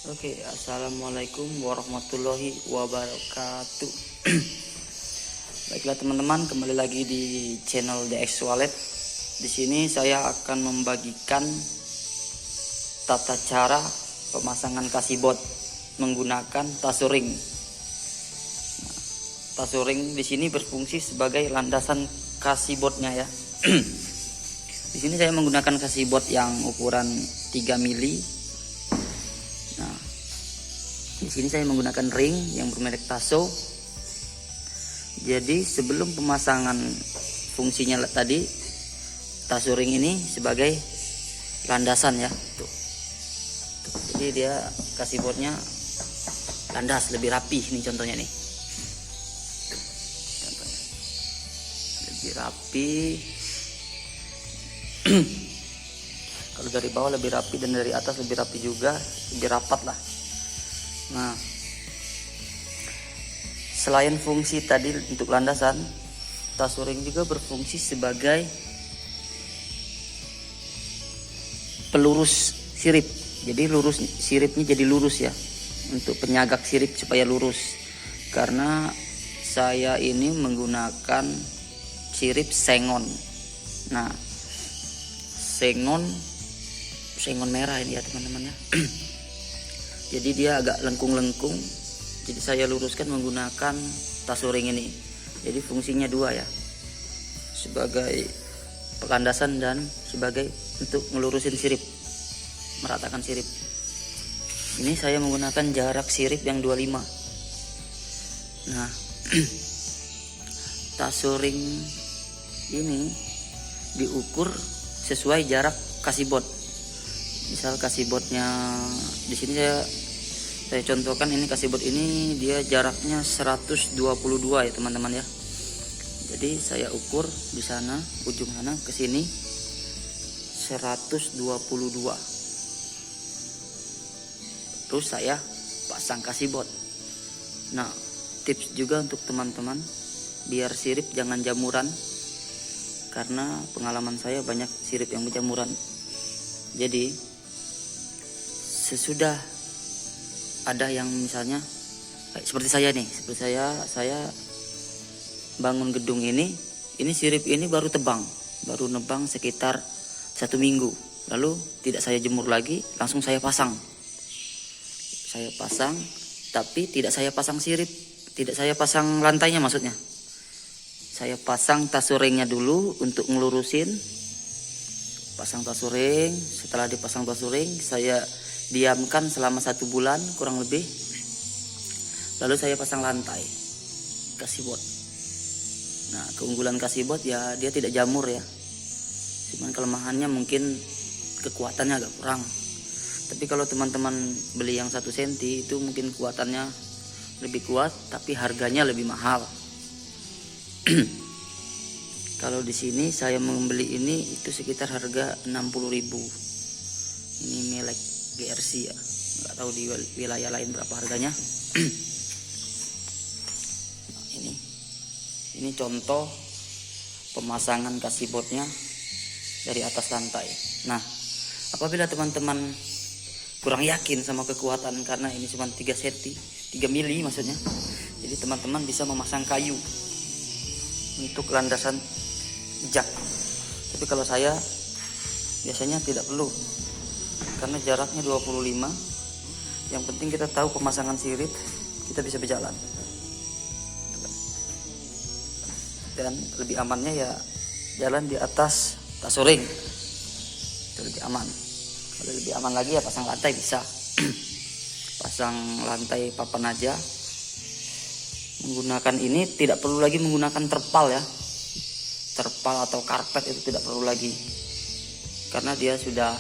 Oke, assalamualaikum warahmatullahi wabarakatuh. Baiklah teman-teman, kembali lagi di channel DX Wallet. Di sini saya akan membagikan tata cara pemasangan kasibot menggunakan Tasoring. Tasoring di sini berfungsi sebagai landasan kasibotnya ya. Di sini saya menggunakan kasibot yang ukuran 3 mili. Di sini saya menggunakan ring yang bermerek Taso. Jadi sebelum pemasangan fungsinya tadi, Taso ring ini sebagai landasan ya. Tuh. Jadi dia kasibotnya landas lebih rapi nih contohnya nih. Contohnya. Lebih rapi. Kalau dari bawah lebih rapi dan dari atas lebih rapi juga, lebih rapat lah. Nah, selain fungsi tadi untuk landasan, Tasoring juga berfungsi sebagai pelurus sirip. Jadi lurus siripnya jadi lurus ya, untuk penyagak sirip supaya lurus. Karena saya ini menggunakan sirip sengon. Nah, sengon merah ini ya teman-teman ya. Jadi dia agak lengkung-lengkung. Jadi saya luruskan menggunakan Tasoring ini. Jadi fungsinya dua ya, sebagai pelandasan dan sebagai untuk ngelurusin sirip, meratakan sirip. Ini saya menggunakan jarak sirip yang 25. Nah, Tasoring ini diukur sesuai jarak kasibot. Misal kasibotnya di sini saya contohkan, ini kasibot ini dia jaraknya 122 ya teman-teman ya. Jadi saya ukur di sana ujung sana ke sini 122. Terus saya pasang kasibot. Nah, tips juga untuk teman-teman biar sirip jangan jamuran, karena pengalaman saya banyak sirip yang berjamuran. Jadi sesudah ada yang misalnya seperti saya nih, saya bangun gedung ini sirip ini baru nebang sekitar 1 minggu, lalu tidak saya jemur lagi, langsung saya pasang, tapi tidak saya pasang sirip, tidak saya pasang lantainya, maksudnya saya pasang Tasoringnya dulu untuk ngelurusin. Pasang Tasoring, setelah dipasang Tasoring saya diamkan selama 1 bulan kurang lebih, lalu saya pasang lantai kasibot. Nah, keunggulan kasibot ya dia tidak jamur ya, cuman kelemahannya mungkin kekuatannya agak kurang. Tapi kalau teman-teman beli yang 1 cm itu mungkin kuatannya lebih kuat, tapi harganya lebih mahal. Kalau di sini saya membeli ini itu sekitar harga 60.000. Ini milik GRC ya, nggak tahu di wilayah lain berapa harganya. Ini contoh pemasangan kasibotnya dari atas lantai. Nah, apabila teman-teman kurang yakin sama kekuatan karena ini cuma 3 mili maksudnya, jadi teman-teman bisa memasang kayu untuk landasan jak. Tapi kalau saya biasanya tidak perlu, karena jaraknya 25. Yang penting kita tahu pemasangan sirip, kita bisa berjalan. Dan lebih amannya ya jalan di atas Tasoring, itu lebih aman. Kalau lebih aman lagi ya pasang lantai bisa. Pasang lantai papan aja. Menggunakan ini tidak perlu lagi menggunakan terpal ya. Terpal atau karpet itu tidak perlu lagi, karena dia sudah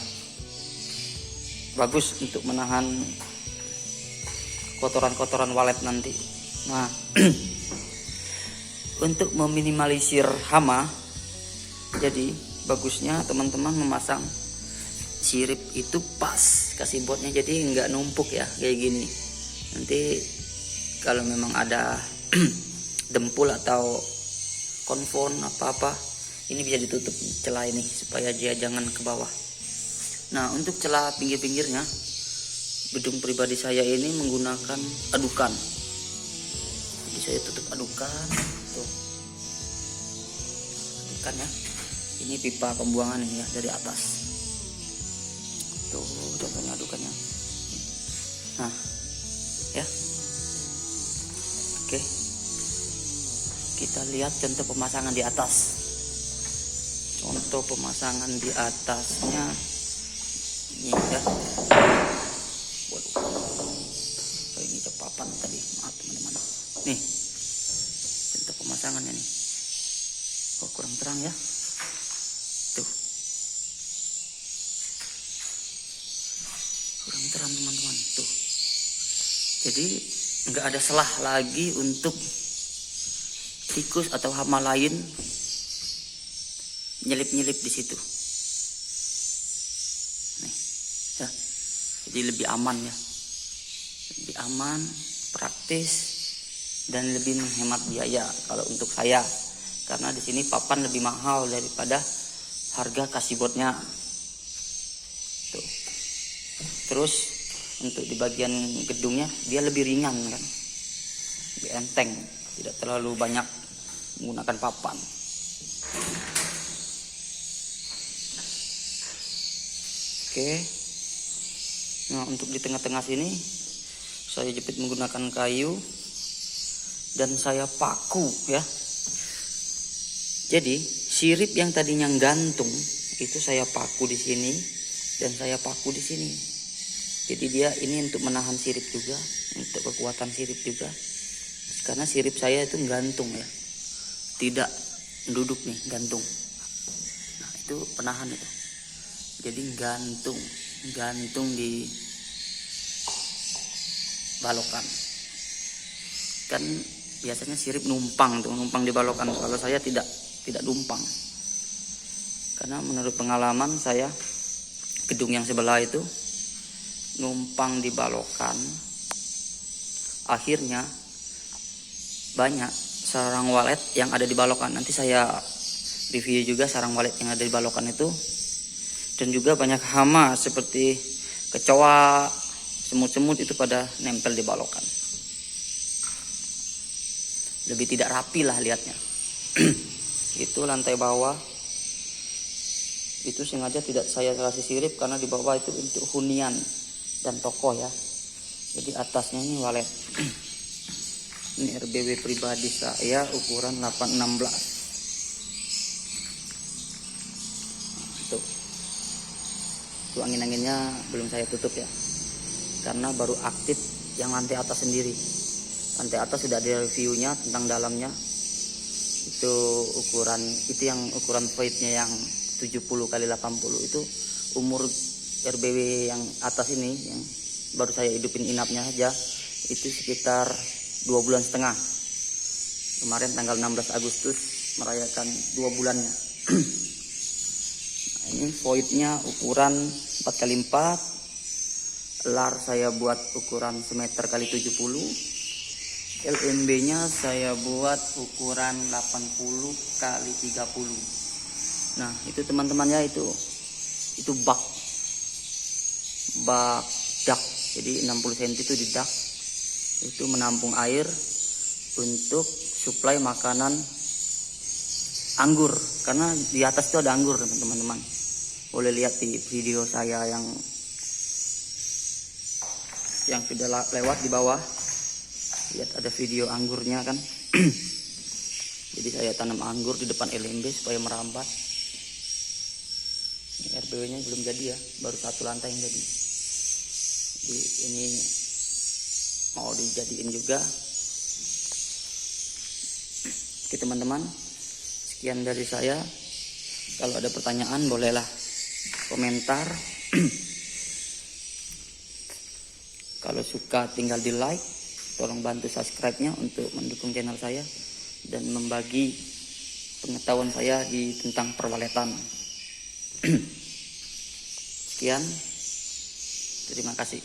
bagus untuk menahan kotoran-kotoran walet nanti. Nah, untuk meminimalisir hama, jadi bagusnya teman-teman memasang sirip itu pas kasibotnya, jadi nggak numpuk ya kayak gini. Nanti kalau memang ada dempul atau konfon apa-apa, ini bisa ditutup celah ini supaya dia jangan ke bawah. Nah, untuk celah pinggir-pinggirnya gedung pribadi saya ini menggunakan adukan. Jadi saya tutup adukan, tuh adukan ya. Ini pipa pembuangan ini ya dari atas. Tuh contohnya adukannya. Nah, ya. Oke. Kita lihat contoh pemasangan di atas. Contoh pemasangan di atasnya ini ya. Waduh. Ini cepapan tadi, maaf teman-teman. Nih. Contoh pemasangannya nih. Oh, kurang terang ya. Tuh. Kurang terang teman-teman, tuh. Jadi nggak ada celah lagi untuk tikus atau hama lain nyelip-nyelip di situ. Nih, ya. Jadi lebih aman ya. Lebih aman, praktis, dan lebih menghemat biaya kalau untuk saya. Karena di sini papan lebih mahal daripada harga kasibotnya. Tuh. Terus untuk di bagian gedungnya dia lebih ringan kan, lebih enteng, tidak terlalu banyak menggunakan papan. Oke, nah untuk di tengah-tengah sini saya jepit menggunakan kayu dan saya paku ya. Jadi sirip yang tadinya gantung itu saya paku di sini dan saya paku di sini. Jadi dia ini untuk menahan sirip juga, untuk kekuatan sirip juga. Karena sirip saya itu gantung ya, tidak duduk nih, gantung. Nah itu penahan itu. Jadi gantung di balokan. Kan biasanya sirip numpang di balokan. Kalau saya tidak numpang. Karena menurut pengalaman saya, gedung yang sebelah itu numpang di balokan, akhirnya banyak sarang walet yang ada di balokan. Nanti saya review juga sarang walet yang ada di balokan itu. Dan juga banyak hama seperti kecoa, semut-semut itu pada nempel di balokan. Lebih tidak rapi lah lihatnya. Itu lantai bawah. Itu sengaja tidak saya kasih sirip karena di bawah itu untuk hunian dan toko ya. Jadi atasnya ini walet. Ini RBW pribadi saya ukuran 816. Tuh. Itu angin-anginnya belum saya tutup ya. Karena baru aktif yang lantai atas sendiri. Lantai atas sudah ada reviewnya tentang dalamnya. Itu yang ukuran voidnya yang 70 kali 80 itu umur RBW yang atas ini yang baru saya hidupin inapnya aja itu sekitar 2,5 bulan. Kemarin tanggal 16 Agustus merayakan 2 bulannya. Nah, ini voidnya ukuran 4x4. Lar saya buat ukuran semeter kali 70. LMB nya saya buat ukuran 80 kali 30. Nah itu teman-temannya itu bak dak, jadi 60 cm itu di dak, itu menampung air untuk suplai makanan anggur, karena di atas itu ada anggur teman-teman. Boleh lihat di video saya yang sudah lewat di bawah, lihat ada video anggurnya kan. Jadi saya tanam anggur di depan LMB supaya merambat. Ini RBW nya belum jadi ya, baru 1 lantai yang jadi. Jadi ini mau dijadiin juga. Oke teman-teman, sekian dari saya. Kalau ada pertanyaan bolehlah komentar. Kalau suka tinggal di like, tolong bantu subscribe-nya untuk mendukung channel saya dan membagi pengetahuan saya tentang perwaletan. Sekian, terima kasih.